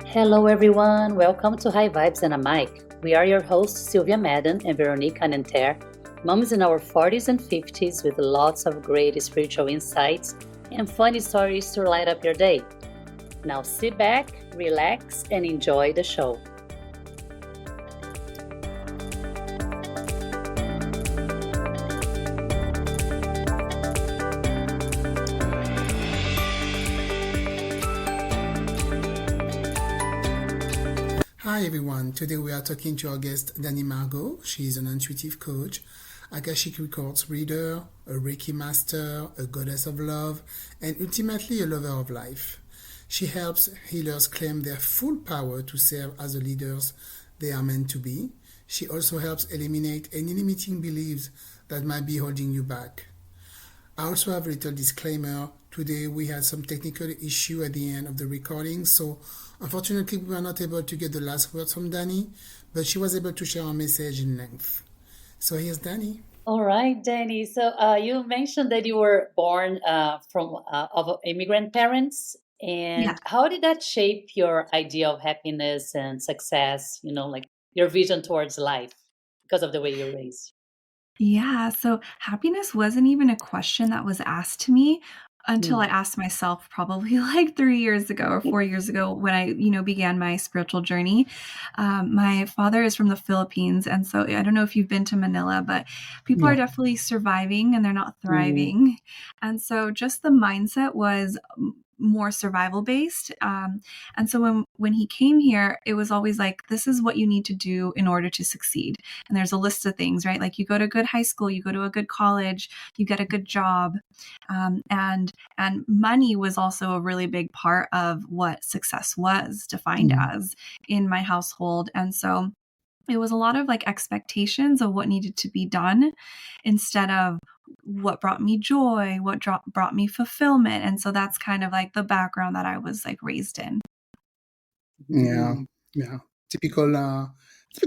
Hello, everyone. Welcome to High Vibes and a Mic. We are your hosts, Sylvia Madden and Veronique Anenter, moms in our 40s and 50s with lots of great spiritual insights and funny stories to light up your day. Now sit back, relax, and enjoy the show. Hi everyone, today we are talking to our guest Dani Margeaux. She is an intuitive coach, Akashic Records reader, a Reiki master, a goddess of love, and ultimately a lover of life. She helps healers claim their full power to serve as the leaders they are meant to be. She also helps eliminate any limiting beliefs that might be holding you back. I also have a little disclaimer. Today we had some technical issue at the end of the recording, so unfortunately we were not able to get the last words from Dani, but she was able to share her message in length. So here's Dani. All right, Dani. So you mentioned that you were born of immigrant parents. Yeah. And how did that shape your idea of happiness and success, like your vision towards life because of the way you're raised? Yeah, so happiness wasn't even a question that was asked to me until I asked myself probably like 3 years ago or 4 years ago when I, began my spiritual journey. My father is from the Philippines, and so I don't know if you've been to Manila, but people are No. definitely surviving and they're not thriving. And so just the mindset was more survival based. And so when he came here, it was always like, this is what you need to do in order to succeed. And there's a list of things, right? Like you go to a good high school, you go to a good college, you get a good job. And money was also a really big part of what success was defined as in my household. And so it was a lot of like expectations of what needed to be done instead of what brought me joy, what brought me fulfillment. And so that's kind of like the background that I was like raised in. Yeah. Typical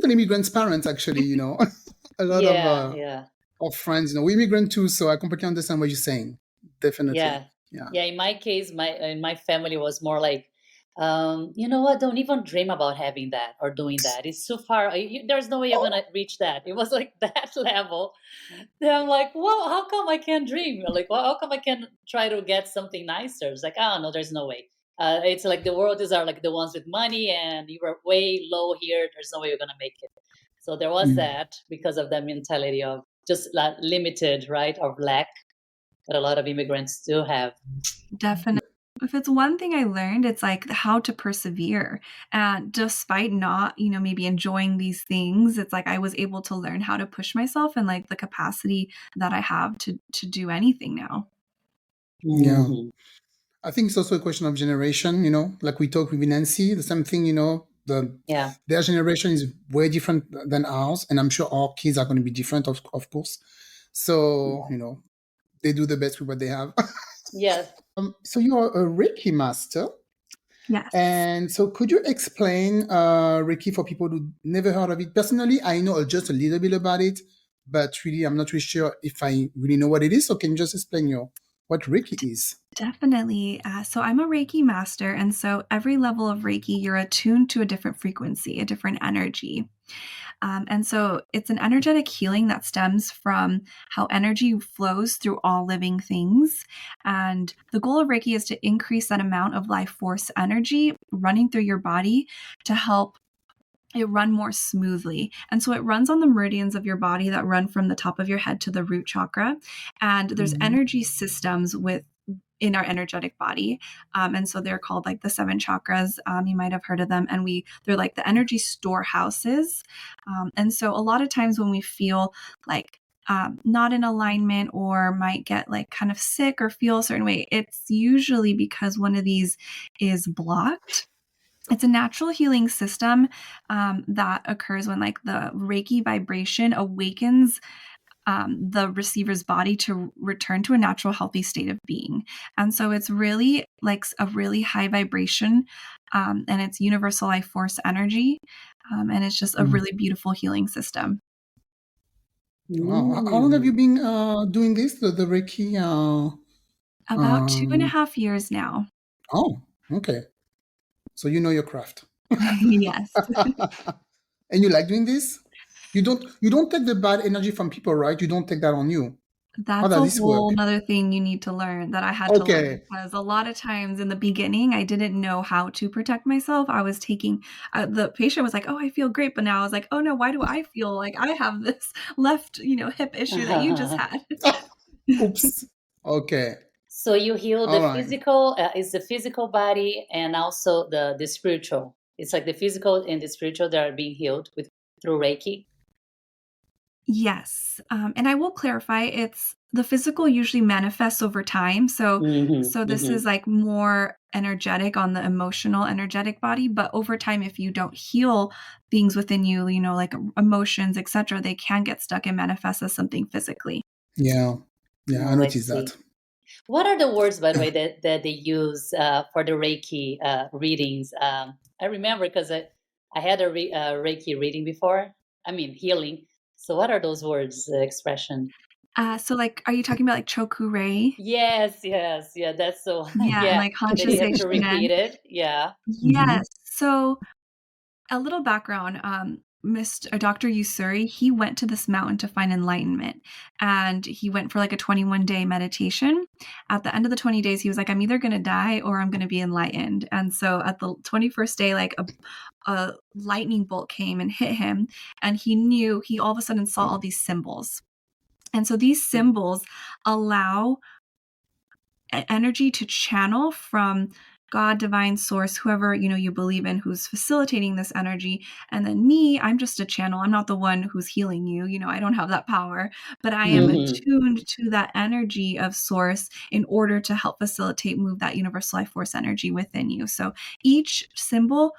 immigrants' parents, actually, a lot of friends, we immigrant too, so I completely understand what you're saying. Definitely. Yeah. In my case, in my family was more like, you know what? Don't even dream about having that or doing that. It's too far. There's no way you're gonna reach that. It was like that level. Then I'm like, well, how come I can't dream? Like, well, how come I can't try to get something nicer? It's like, oh no, there's no way. It's like the world are like the ones with money, and you were way low here. There's no way you're gonna make it. So there was that because of that mentality of just limited, right, of lack that a lot of immigrants do have. Definitely. If it's one thing I learned, it's like how to persevere. And despite not, maybe enjoying these things, it's like I was able to learn how to push myself and like the capacity that I have to do anything now. Yeah. I think it's also a question of generation, like we talked with Nancy, the same thing, their generation is way different than ours. And I'm sure our kids are going to be different, of course. So, they do the best with what they have. Yes. So you are a Reiki master. Yes. And so could you explain Reiki for people who never heard of it? Personally, I know just a little bit about it, but really, I'm not really sure if I really know what it is. So can you just explain what Reiki is? Definitely. So I'm a Reiki master. And so every level of Reiki, you're attuned to a different frequency, a different energy. And so it's an energetic healing that stems from how energy flows through all living things. And the goal of Reiki is to increase that amount of life force energy running through your body to help it run more smoothly. And so it runs on the meridians of your body that run from the top of your head to the root chakra. And there's energy systems in our energetic body. And so they're called like the 7 chakras. You might have heard of them. And they're like the energy storehouses. And so a lot of times when we feel like not in alignment or might get like kind of sick or feel a certain way, it's usually because one of these is blocked. It's a natural healing system that occurs when like the Reiki vibration awakens the receiver's body to return to a natural, healthy state of being. And so it's really like a really high vibration and it's universal life force energy. And it's just a really beautiful healing system. Wow. How long have you been doing this, the Reiki? About 2.5 years now. Oh, okay. So you know your craft. Yes. And you like doing this? You don't take the bad energy from people, right? You don't take that on you. How That's does a this work? whole nother thing you need to learn that I had to learn Okay. because a lot of times in the beginning, I didn't know how to protect myself. I was taking, the patient was like, "Oh, I feel great." But now I was like, "Oh no, why do I feel like I have this left, hip issue that you just had?" Oops. Okay. So you heal the All right. physical, is the physical body and also the spiritual. It's like the physical and the spiritual that are being healed with through Reiki. Yes, and I will clarify, it's the physical usually manifests over time, so Mm-hmm, so this mm-hmm. is, like, more energetic on the emotional, energetic body, but over time, if you don't heal things within you, like emotions, etcetera, they can get stuck and manifest as something physically. Yeah. Yeah, I Oh, I noticed that. see. What are the words, by the way, that they use for the Reiki readings? I remember because I had a Reiki reading before. I mean, healing. So, what are those words, expression? So, like, are you talking about, like, Chokurei? Yes, yes, yeah. That's so. Yeah, and, Yeah, like, that you have to Hanshin. repeat it. Yeah. Mm-hmm. Yes, so a little background, Mr. Dr. Usuri, he went to this mountain to find enlightenment, and he went for, like, a 21-day meditation. At the end of the 20 days, he was like, "I'm either gonna die or I'm gonna be enlightened," and so at the 21st day, like, a lightning bolt came and hit him, and he all of a sudden saw all these symbols, and so these symbols allow energy to channel from God, divine source, whoever, you believe in, who's facilitating this energy. And then me, I'm just a channel. I'm not the one who's healing you. I don't have that power, but I am Mm-hmm. attuned to that energy of source in order to help facilitate, move that universal life force energy within you. So each symbol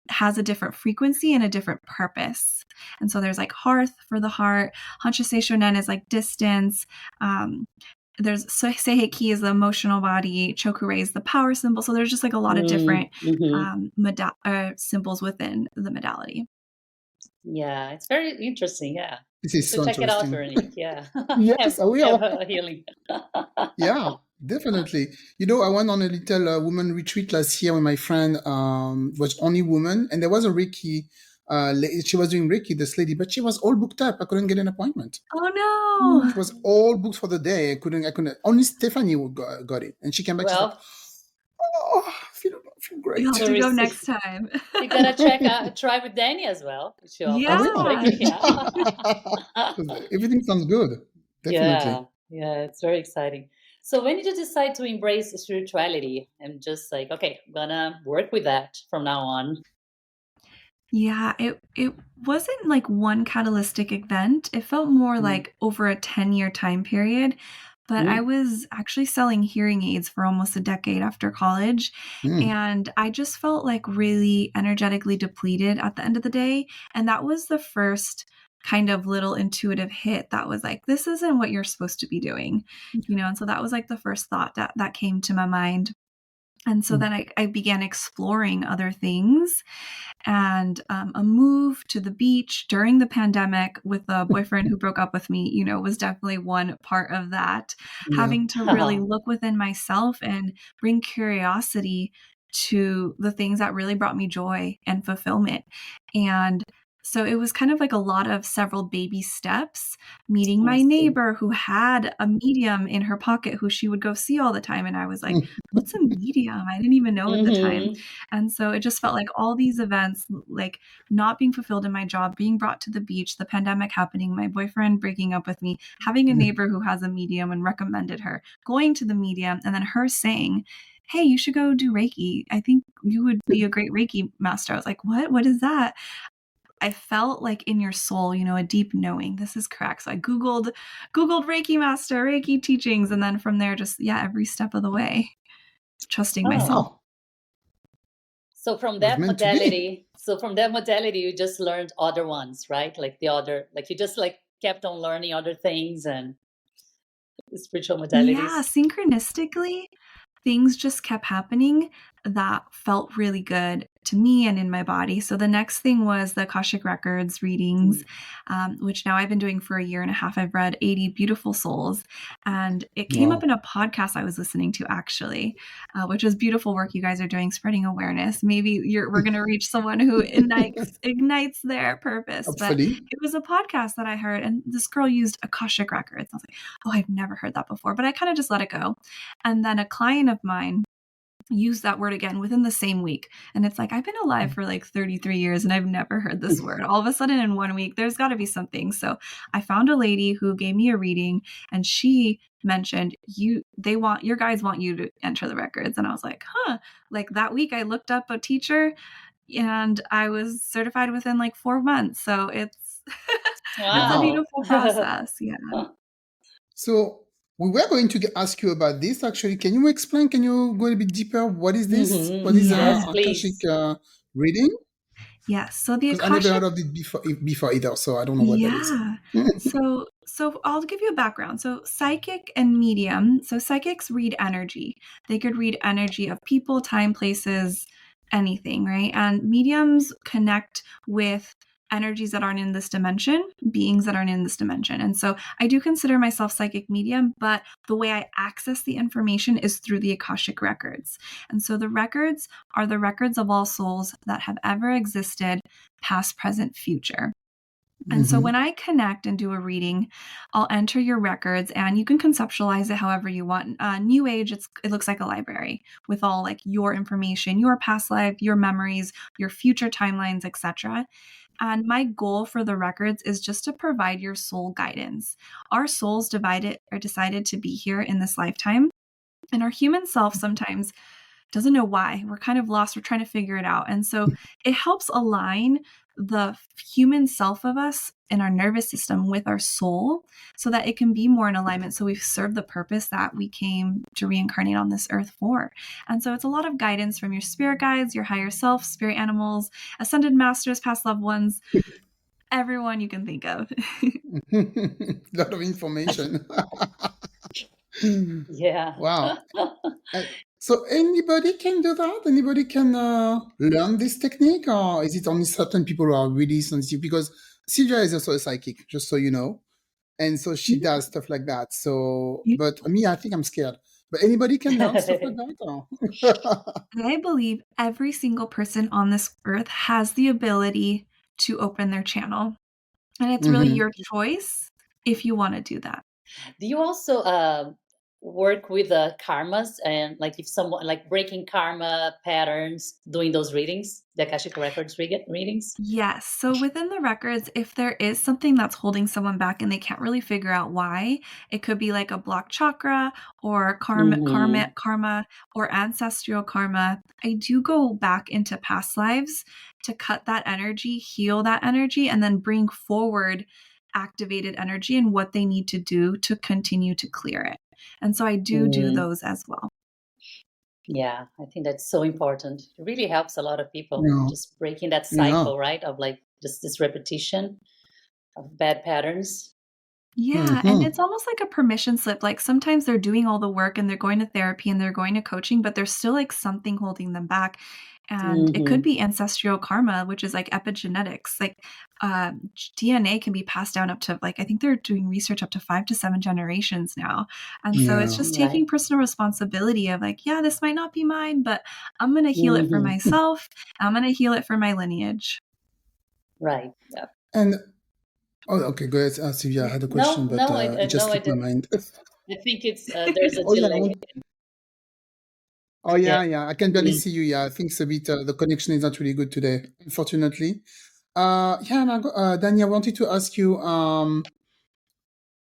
has a different frequency and a different purpose. And so there's like hearth for the heart. Hansha Seishonen is like distance. There's Seiheki is the emotional body, Chokurei is the power symbol. So there's just like a lot of different Mm-hmm. symbols within the modality. Yeah, it's very interesting. Yeah, This you is so should check it out, interesting. Veronique. Yeah, Yes, have I have will. a healing. Yeah, definitely. I went on a little woman retreat last year with my friend. Was only woman, and there was a Reiki. She was doing Reiki, this lady, but she was all booked up. I couldn't get an appointment. Oh She no. was all booked for the day. I couldn't. Only Stephanie got it, and she came back. She's like, Well, "Oh, I feel You'll great." have to to go receive, next time. you gotta check out, try with Danny as well. She I offers will. Yeah. Reiki. Yeah. 'Cause everything sounds good. Yeah, Definitely. yeah, it's very exciting. So when did you decide to embrace spirituality and just like, okay, I'm gonna work with that from now on? Yeah, it wasn't like one catalytic event. It felt more Mm, like over a 10-year time period. But I mm, was actually selling hearing aids for almost a decade after college. Mm. And I just felt like really energetically depleted at the end of the day. And that was the first kind of little intuitive hit that was like, this isn't what you're supposed to be doing. And so that was like the first thought that came to my mind. And so then I began exploring other things and a move to the beach during the pandemic with a boyfriend who broke up with me, was definitely one part of that. Yeah. Having to really look within myself and bring curiosity to the things that really brought me joy and fulfillment. And so it was kind of like a lot of several baby steps, meeting I my see. neighbor who had a medium in her pocket who she would go see all the time. And I was like, what's a medium? I didn't even know at the time. Mm-hmm. And so it just felt like all these events, like not being fulfilled in my job, being brought to the beach, the pandemic happening, my boyfriend breaking up with me, having a neighbor who has a medium and recommended her, going to the medium, and then her saying, "Hey, you should go do Reiki. I think you would be a great Reiki master." I was like, "What? What is that?" I felt like in your soul, a deep knowing this is correct. So I Googled Reiki master, Reiki teachings, and then from there, just every step of the way, trusting Oh, myself. Wow. so from It was that meant to be. modality, you just learned other ones, right? Like the other, like you just like kept on learning other things and spiritual Yeah, modalities. synchronistically, things just kept happening that felt really good to me and in my body. So the next thing was the Akashic Records readings, which now I've been doing for a year and a half. I've read 80 beautiful souls, and it came up in a podcast I was listening to, actually, which is beautiful work you guys are doing, spreading awareness. Maybe we're going to reach someone who ignites their purpose. Hopefully. But it was a podcast that I heard, and this girl used Akashic Records. I was like, oh, I've never heard that before, but I kind of just let it go. And then a client of mine used that word again within the same week. And it's like, I've been alive for like 33 years and I've never heard this word. All of a sudden in 1 week, there's got to be something. So I found a lady who gave me a reading, and she mentioned, your guides want you to enter the records. And I was like, like that week I looked up a teacher and I was certified within like 4 months. So it's, it's a beautiful process. Yeah. So we were going to ask you about this, actually. Can you explain? Can you go a bit deeper? What is this? What is Akashic reading? Yes. So the Akashic... I never heard of it before either, so I don't know what that is. So I'll give you a background. So psychic and medium. So psychics read energy. They could read energy of people, time, places, anything, right? And mediums connect with energies that aren't in this dimension, beings that aren't in this dimension. And so I do consider myself psychic medium, but the way I access the information is through the Akashic Records. And so the records are the records of all souls that have ever existed, past, present, future. And so when I connect and do a reading, I'll enter your records, and you can conceptualize it however you want. New Age, it looks like a library with all like your information, your past life, your memories, your future timelines, etc. And my goal for the records is just to provide your soul guidance. Our souls decided to be here in this lifetime, and our human self sometimes doesn't know why. We're kind of lost. We're trying to figure it out. And so it helps align the human self of us in our nervous system with our soul so that it can be more in alignment. So we've served the purpose that we came to reincarnate on this earth for. And so it's a lot of guidance from your spirit guides, your higher self, spirit animals, ascended masters, past loved ones, everyone you can think of. A lot of information. Yeah. Wow. So anybody can do that? Anybody can learn this technique, or is it only certain people who are really sensitive? Because Sylvia is also a psychic, just so you know. And so she does stuff like that. So, but me, I think I'm scared. But anybody can learn stuff like that? I believe every single person on this earth has the ability to open their channel. And it's really your choice if you want to do that. Do you also work with karmas, and like if someone like breaking karma patterns, doing those readings, the Akashic Records readings? Yes. So within the records, if there is something that's holding someone back and they can't really figure out why, it could be like a blocked chakra or karma or ancestral karma. I do go back into past lives to cut that energy, heal that energy, and then bring forward activated energy and what they need to do to continue to clear it. And so I do those as well. Yeah, I think that's so important. It really helps a lot of people, just breaking that cycle, right? Of like just this repetition of bad patterns. Yeah. And it's almost like a permission slip. Like sometimes they're doing all the work and they're going to therapy and they're going to coaching, but there's still like something holding them back. And it could be ancestral karma, which is like epigenetics. Like DNA can be passed down up to like, I think they're doing research up to 5 to 7 generations now. And so it's just taking personal responsibility of like, yeah, this might not be mine, but I'm going to heal it for myself. I'm going to heal it for my lineage. Right. Yeah. And okay, go ahead, Sylvia. I had a question, but it just slipped my mind. I think it's there's a delay. Oh, yeah. I can barely see you. Yeah, I think it's a bit, the connection is not really good today, unfortunately. Dani, I wanted to ask you,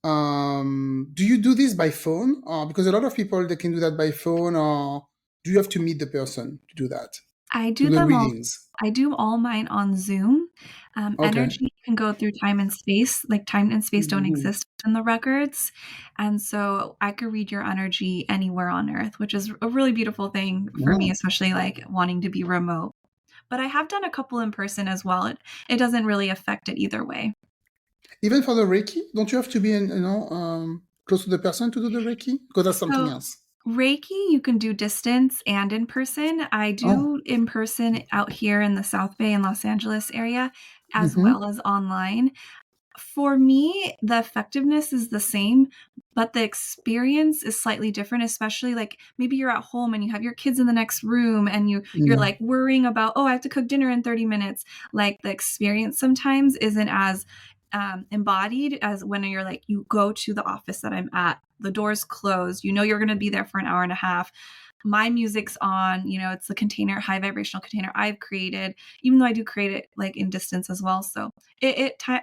do you do this by phone? Because a lot of people, they can do that by phone, or do you have to meet the person to do that? I do them readings. I do all mine on Zoom. Energy can go through time and space. Like time and space don't exist in the records. And so I could read your energy anywhere on earth, which is a really beautiful thing for me, especially like wanting to be remote. But I have done a couple in person as well. It doesn't really affect it either way. Even for the Reiki, don't you have to be close to the person to do the Reiki? Because that's something else. Reiki, you can do distance and in person. I Oh. do in person out here in the South Bay and Los Angeles area, as Mm-hmm. well as online. For me, the effectiveness is the same, but the experience is slightly different, especially like maybe you're at home and you have your kids in the next room and you're Yeah. like worrying about, oh, I have to cook dinner in 30 minutes. Like the experience sometimes isn't as embodied as when you're like, you go to the office that I'm at, the door's closed, you know you're going to be there for an hour and a half. My music's on, it's the container, high vibrational container I've created, even though I do create it like in distance as well. So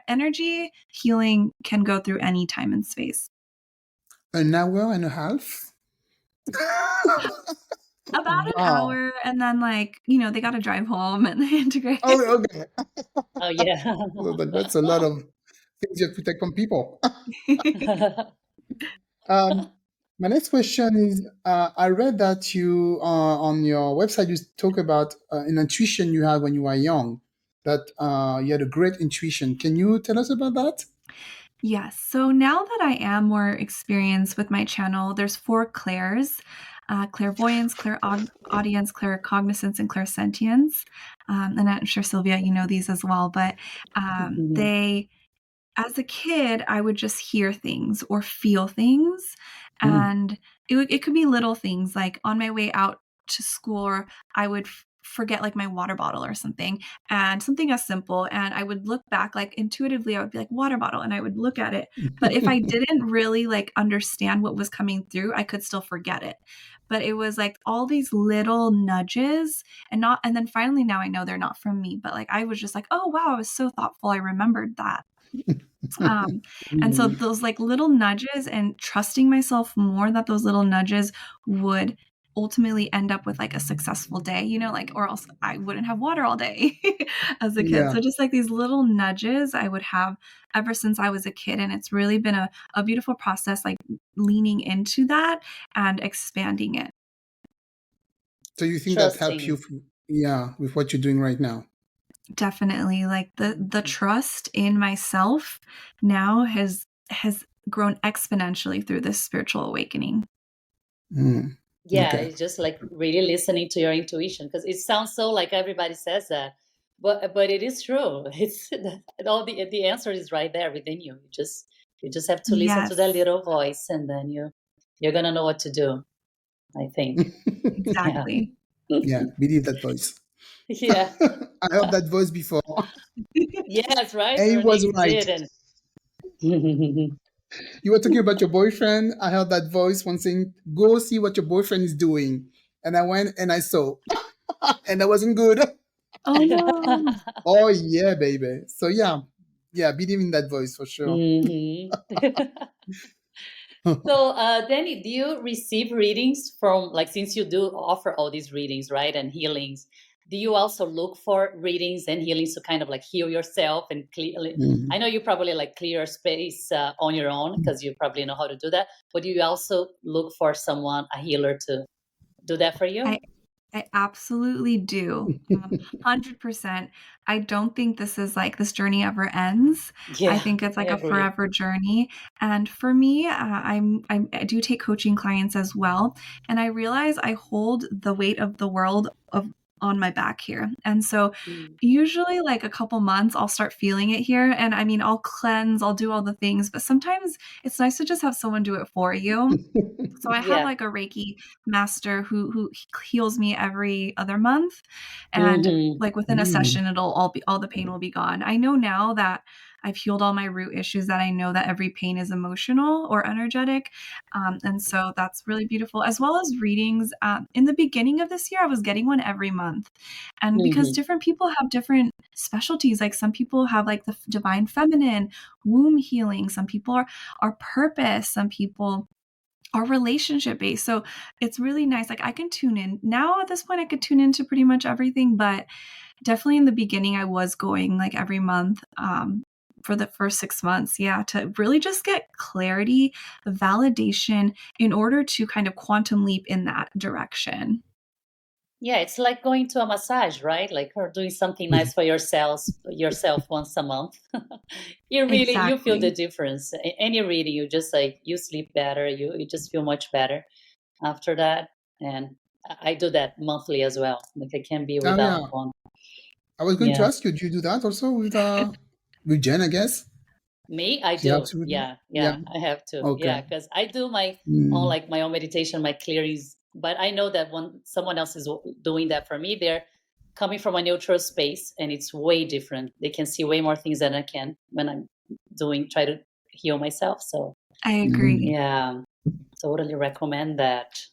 energy healing can go through any time and space. An hour and a half? About an Wow. hour, and then they got to drive home and they integrate. Oh, okay. Oh yeah. That's a lot of things you have to take from people. Um, my next question is, I read that you, on your website, you talk about an intuition you had when you were young, that you had a great intuition. Can you tell us about that? Yes. So now that I am more experienced with my channel, there's 4 clairs: clairvoyance, clairaudience, claircognizance, and clairsentience. And I'm sure, Sylvia, you know these as well, but they as a kid, I would just hear things or feel things, Mm. and it could be little things, like on my way out to school, or I would forget, like, my water bottle or something, and something as simple, and I would look back, like, intuitively, I would be like, "Water bottle," and I would look at it, but if I didn't really, like, understand what was coming through, I could still forget it. But it was, like, all these little nudges, and then finally now I know they're not from me, but, like, I was just like, "Oh, wow, I was so thoughtful, I remembered that." Um, and so Mm. those like little nudges and trusting myself more that those little nudges would ultimately end up with like a successful day, like, or else I wouldn't have water all day as a kid. Yeah. So just like these little nudges I would have ever since I was a kid. And it's really been a beautiful process, like leaning into that and expanding it. So you think that helped you, Trusting. yeah, with what you're doing right now? Definitely, like the trust in myself now has grown exponentially through this spiritual awakening. Mm. Yeah, Okay. it's just like really listening to your intuition, because it sounds so like everybody says that, but it is true. It's all the answer is right there within you. You just have to listen to that Yes, little voice, and then you're gonna know what to do, I think. Yeah. exactly. Yeah, believe that voice. Yeah. I heard that voice before, Yes, right? and it was Vernice right. did, and You were talking about your boyfriend. I heard that voice once saying, "Go see what your boyfriend is doing," and I went and I saw, and that wasn't good. Oh, no. Oh yeah, baby. So yeah, yeah, believe in that voice for sure. Mhm. So, Danny, do you receive readings from, like, since you do offer all these readings, right, and healings, do you also look for readings and healings to kind of like heal yourself and clear? I Mhm. know you probably like clear space on your own because you probably know how to do that, but do you also look for someone, a healer, to do that for I you? I absolutely do. 100%. I don't think this journey ever ends. I Yeah, think it's I like a agree. forever journey. And for me, I do take coaching clients as well, and I realize I hold the weight of the world of on my back here. And so Mm. usually like a couple months I'll start feeling it here, and I mean I'll cleanse, I'll do all the things, but sometimes it's nice to just have someone do it for you. So I have Yeah. like a Reiki master who heals me every other month, and Hmm. like within a Mm. session it'll all the pain will be gone. I know now that I've healed all my root issues, that I know that every pain is emotional or energetic, and so that's really beautiful. As well as readings. In the beginning of this year, I was getting one every month, and because Hmm. different people have different specialties, like some people have like the divine feminine, womb healing. Some people are purpose. Some people are relationship based. So it's really nice. Like I can tune in now at this point, I could tune into pretty much everything, but definitely in the beginning, I was going like every month. For the first 6 months, yeah, to really just get clarity, validation in order to kind of quantum leap in that direction. Yeah, it's like going to a massage, right? Like, or doing something nice for yourself once a month. You feel the Exactly. difference. Any reading, you just like you sleep better, you just feel much better. after that. And I do that monthly as well. Like I can't be Oh without yeah. one. I was going to Yeah. ask you, do you do that also with Jen, I guess? Me, I She do. helps you with that? Yeah, Yeah. yeah, I have to. Okay. Yeah, because I do my own, Mm. like my own meditation, my clearings. But I know that when someone else is doing that for me, they're coming from a neutral space, and it's way different. They can see way more things than I can when I'm try to heal myself. So I Mm. agree. yeah, totally recommend that.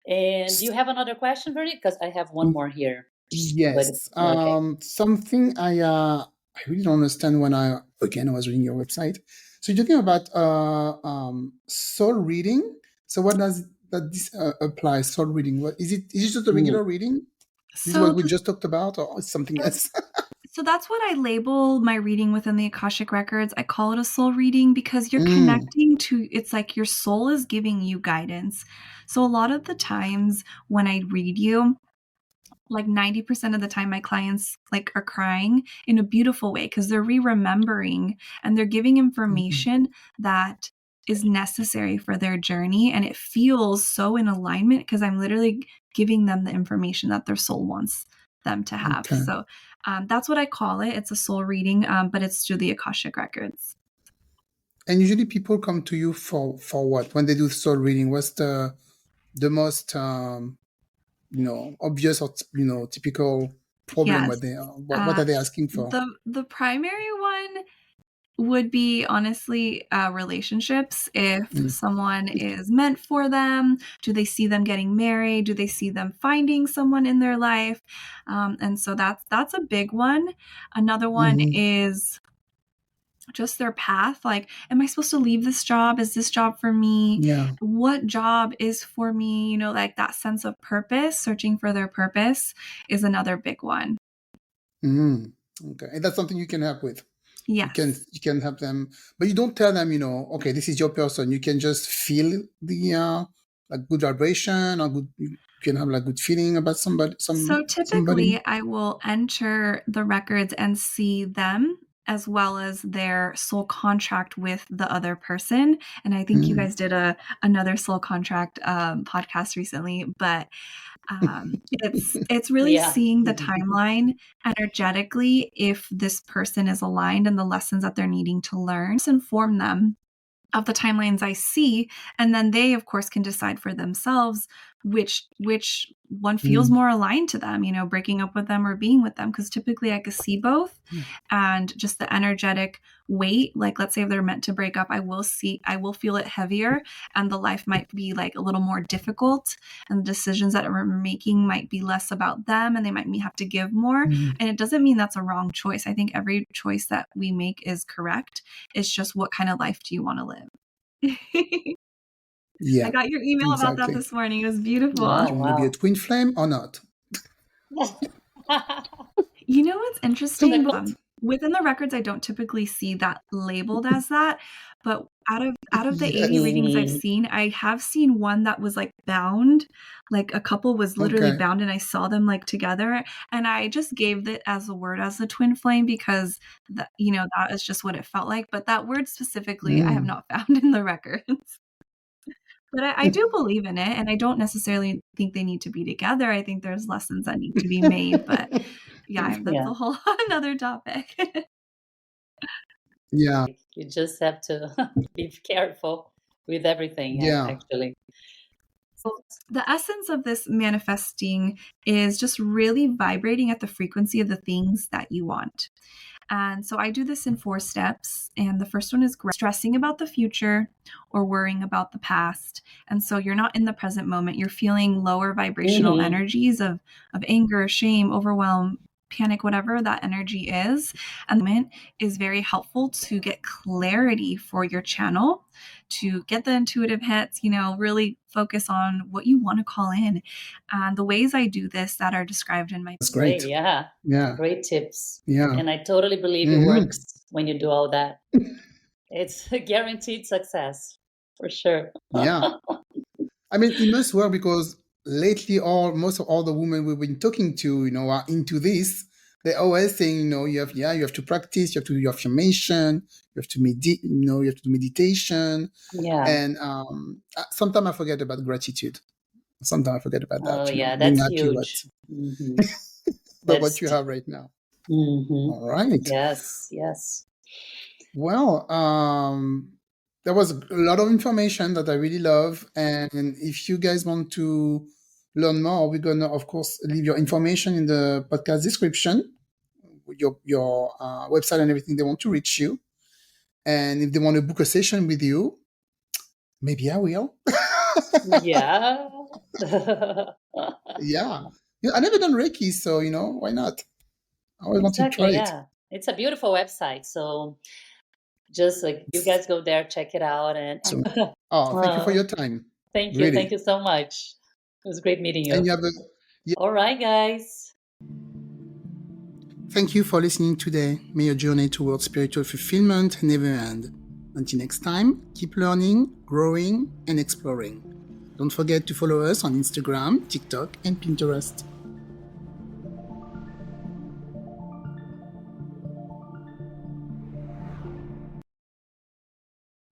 And do you have another question, Bernie? Because I have one more here. But Yes. okay. Something I really don't understand when I was reading your website. So you're talking about soul reading. So what does that this apply? Soul reading. What is it? Is it just a regular reading? This is So what we just talked about, or something else? So that's what I label my reading within the Akashic Records. I call it a soul reading because you're Mm. connecting to, it's like your soul is giving you guidance. So a lot of the times when I read you, like 90% of the time my clients like are crying in a beautiful way because they're remembering and they're giving information that is necessary for their journey, and it feels so in alignment because I'm literally giving them the information that their soul wants them to have. Okay. So that's what I call it. It's a soul reading, but it's through the Akashic Records. And usually people come to you for what when they do soul reading? What's the most obvious or typical problem? Yes. What they what are they asking for? The primary one would be honestly relationships. If Mm. someone is meant for them, do they see them getting married? Do they see them finding someone in their life? And so that's a big one. Another one Mhm. is just their path. Like, am I supposed to leave this job? Is this job for me? Yeah. What job is for me? You know, like that sense of purpose, searching for their purpose is another big one. Mm. Okay. And that's something you can help with. Yes. You can help them, but you don't tell them, okay, this is your person. You can just feel the like good vibration or good. You can have like good feeling about So somebody. typically, I will enter the records and see them as well as their soul contract with the other person. And I think you Mm. guys did another soul contract podcast recently, but it's really Yeah. seeing the timeline energetically if this person is aligned and the lessons that they're needing to learn. Just inform them of the timelines I see, and then they of course can decide for themselves which one feels Mm. more aligned to them, you know, breaking up with them or being with them, because typically I could see both. And just the energetic weight, like let's say if they're meant to break up, I will feel it heavier, and the life might be like a little more difficult, and the decisions that we're making might be less about them, and they might have to give more. Mm. And it doesn't mean that's a wrong choice. I think every choice that we make is correct. It's just what kind of life do you want to live? I Yeah, got your email about that exactly. this morning. It was beautiful. Oh, Do you want to be a wow. twin flame or not? You know what's interesting? Simple. Within the records, I don't typically see that labeled as that, but out of the 80 Yes. readings I've seen, I have seen one that was like bound, like a couple was literally Okay. bound, and I saw them like together, and I just gave it as a word as the twin flame because that, you know, that is just what it felt like. But that word specifically, I have Mm. not found in the records. But I do believe in it, and I don't necessarily think they need to be together. I think there's lessons that need to be made, but yeah, that's Yeah. a whole another topic. Yeah. You just have to be careful with everything, Yeah. actually. So the essence of this manifesting is just really vibrating at the frequency of the things that you want. And so I do this in 4 steps. And the first one is stressing about the future or worrying about the past. And so you're not in the present moment. You're feeling lower vibrational Hmm. energies of anger, shame, overwhelm, panic, whatever that energy is. And the moment is very helpful to get clarity for your channel, to get the intuitive hits, you know, really focus on what you want to call in. And the ways I do this that are described in my That's Great. great. Yeah. Yeah. Great tips. Yeah. And I totally believe it Hmm. works when you do all that. It's a guaranteed success for sure. Yeah. I mean, it must work because lately, most of all the women we've been talking to, are into this. They're always saying, you have to practice, you have to do your affirmation, you have to you have to do meditation. Yeah. And sometimes I forget about gratitude. Sometimes I forget about that, Oh, yeah, being that's happy huge. Hmm. about what That's you have right now. hmm All right. yes, yes. Well, there was a lot of information that I really love. And if you guys want to learn more, we're going to, of course, leave your information in the podcast description, your website and everything they want to reach you. And if they want to book a session with you, maybe I will. Yeah. Yeah. I never done Reiki, so, why not? I always want to try Exactly, it. yeah. It's a beautiful website. So just like you guys go there, check it out, and So, thank you for uh, your time. thank you. Thank Really. you so much. It was great meeting And you. you have All right, guys. thank you for listening today. May your journey towards spiritual fulfillment never end. Until next time, keep learning, growing, and exploring. Don't forget to follow us on Instagram, TikTok, and Pinterest.